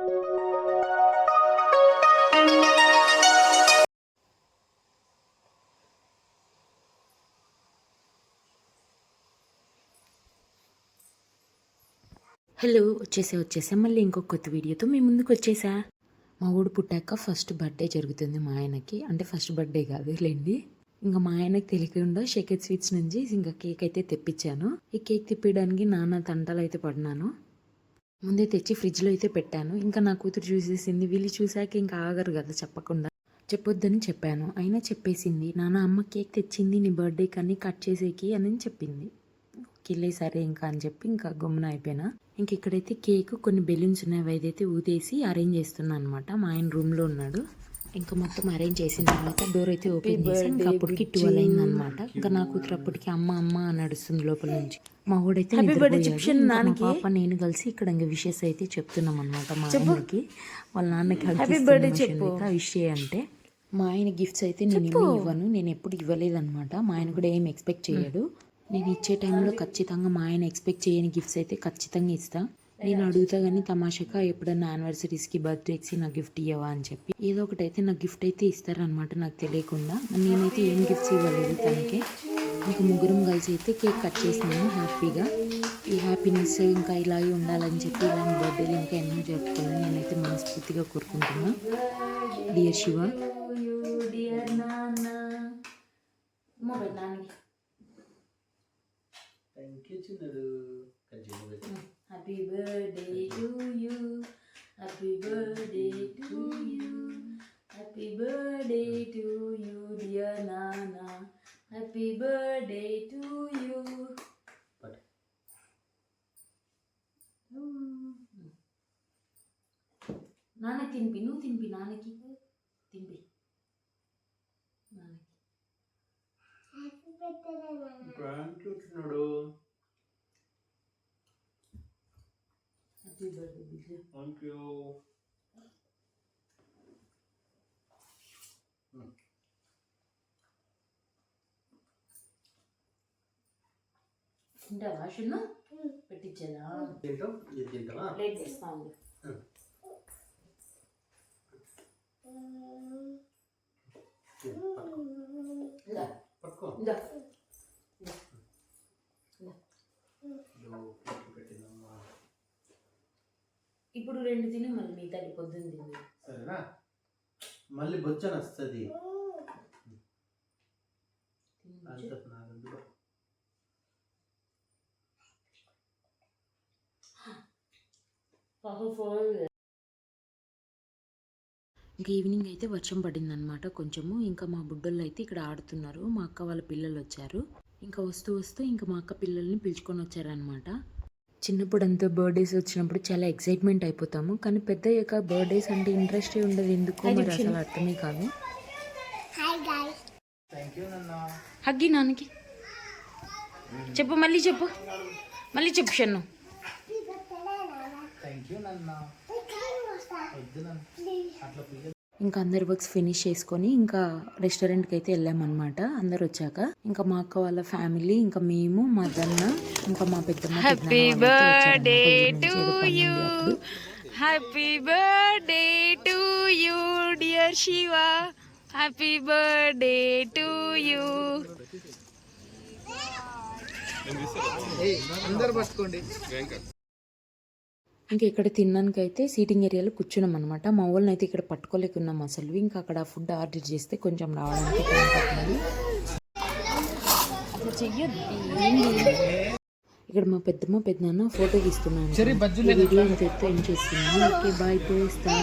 Hello, వచ్చేసా మళ్ళీ ఇంకొక కొత్త వీడియోతో మీ ముందుకు వచ్చేసా. మా ఊడు పుట్టాక ఫస్ట్ బర్త్డే జరుగుతుంది మా ఆయనకి. అంటే ఫస్ట్ బర్త్డే కాదు లేండి, ఇంకా మా ఆయనకి తెలియకుండా షేకెట్ స్వీట్స్ నుంచి ఇంకా కేక్ అయితే తెప్పించాను. ఈ కేక్ తిప్పడానికి నాన్న తంటలు అయితే పడినాను. ముందే తెచ్చి ఫ్రిడ్జ్లో అయితే పెట్టాను. ఇంకా నా కూతురు చూసేసింది. వీళ్ళు చూసాక ఇంకా ఆగరు కదా చెప్పకుండా. చెప్పొద్దని చెప్పాను, అయినా చెప్పేసింది. నాన్న అమ్మ కేక్ తెచ్చింది నీ బర్త్డే కానీ కట్ చేసేకి అని చెప్పింది. కిల్లే సరే ఇంకా అని చెప్పి ఇంకా గమ్మున అయిపోయినా. ఇంక ఇక్కడైతే కేక్ కొన్ని బెలూన్స్ ఉన్నాయి, అదైతే ఊదేసి అరేంజ్ చేస్తున్నాను అనమాట. మా ఆయన రూమ్లో ఉన్నాడు. ఇంకా మొత్తం అరేంజ్ చేసిన తర్వాత డోర్ అయితే ఓపెన్ చేసి ఇంకా అప్పటికి 12 అయిందనమాట. ఇంకా నా కూతురు అప్పటికి అమ్మ అమ్మ అని నడుస్తుంది లోపల నుంచి. మా ఊడైతే పాప నేను కలిసి ఇక్కడ ఇంకా విషెస్ అయితే చెప్తున్నాం అనమాట. మా ఆయనకి వాళ్ళ నాన్నకి విష్ అంటే మా ఆయన గిఫ్ట్స్ అయితే నేను ఇవ్వను, నేను ఎప్పుడు ఇవ్వలేదన్నమాట. మా ఆయన కూడా ఏం ఎక్స్పెక్ట్ చేయడు. నేను ఇచ్చే టైంలో ఖచ్చితంగా మా ఆయన ఎక్స్పెక్ట్ చేయని గిఫ్ట్స్ అయితే ఖచ్చితంగా ఇస్తాను. నేను అడుగుతా కానీ తమాషాగా ఎప్పుడన్నా యానివర్సరీస్కి బర్త్డేస్కి నాకు గిఫ్ట్ ఇవ్వవా అని చెప్పి ఏదో ఒకటి అయితే నాకు గిఫ్ట్ అయితే ఇస్తారనమాట నాకు తెలియకుండా. నేనైతే ఏం గిఫ్ట్స్ ఇవ్వలేదు తనకి. ఇంకా ముగ్గురం కలిసి అయితే కేక్ కట్ చేసినాను హ్యాపీగా. ఈ హ్యాపీనెస్ ఇంకా ఇలాగే ఉండాలని చెప్పి ఇలాంటి బర్త్డేలు ఇంకా ఎన్నో జరుపుకోవాలని నేనైతే మనస్ఫూర్తిగా కోరుకుంటున్నా. Dear Shiva, Thank you, Chinaru. Happy birthday to you. Happy birthday to you. Happy birthday to you, dear Nana. Happy birthday to you. Nana tinpi, nu tinpi nanaki. Tinpi. Nanaki. Thank you, Chinaru. Happy birthday, Bijay. Thank you. తింటావా షున్ను? పెట్టించేదా? తింటాం, ఇది తింటావా? Plate తెస్తాను. పట్టుకో. ఇప్పుడు 2 తిని మళ్ళీ మిగతా పొద్దున్న తింది సరేనా? మళ్ళీ బొచ్చన వస్తుంది. ఇంకా ఈవినింగ్ అయితే వర్షం పడిందనమాట కొంచెము. ఇంకా మా బుడ్డోళ్ళు అయితే ఇక్కడ ఆడుతున్నారు. మా అక్క వాళ్ళ పిల్లలు వచ్చారు. ఇంకా వస్తూ ఇంకా మా అక్క పిల్లల్ని పిలుచుకొని వచ్చారనమాట. చిన్నప్పుడు అంతా బర్త్డేస్ వచ్చినప్పుడు చాలా ఎక్సైట్మెంట్ అయిపోతాము, కానీ పెద్ద అయ్యాక బర్త్డేస్ అంటే ఇంట్రెస్టే ఉండదు. ఎందుకో మరి అసలు అర్థమే కాదు. హగ్గి నాన్నకి చెప్పు, మళ్ళీ చెప్పు షన్ను. ఇంకా అందరి వర్క్స్ ఫినిష్ చేసుకొని ఇంకా రెస్టారెంట్కి అయితే వెళ్ళామన్నమాట. అందరు వచ్చాక ఇంకా మా అక్క వాళ్ళ ఫ్యామిలీ, ఇంకా మేము, మా దన్న, ఇంకా మా పెద్దమ్మ. Happy birthday to you, happy birthday to you dear Shiva, happy birthday to you. అందరు పట్టుకోండి. ఇంకా ఇక్కడ తినడానికి అయితే సీటింగ్ ఏరియాలో కూర్చున్నాం అనమాట. మా వాళ్ళని అయితే ఇక్కడ పట్టుకోలేకున్నాం అసలు. ఇంకా అక్కడ ఫుడ్ ఆర్డర్ చేస్తే కొంచెం రావడానికి టైం పడుతుంది. ఇక్కడ మా పెద్దమ్మ పెద్దనాన్న ఫోటో తీస్తున్నాను. వీడియో అయితే ఏం చేస్తున్నాను. Okay bye, పోయిస్తా.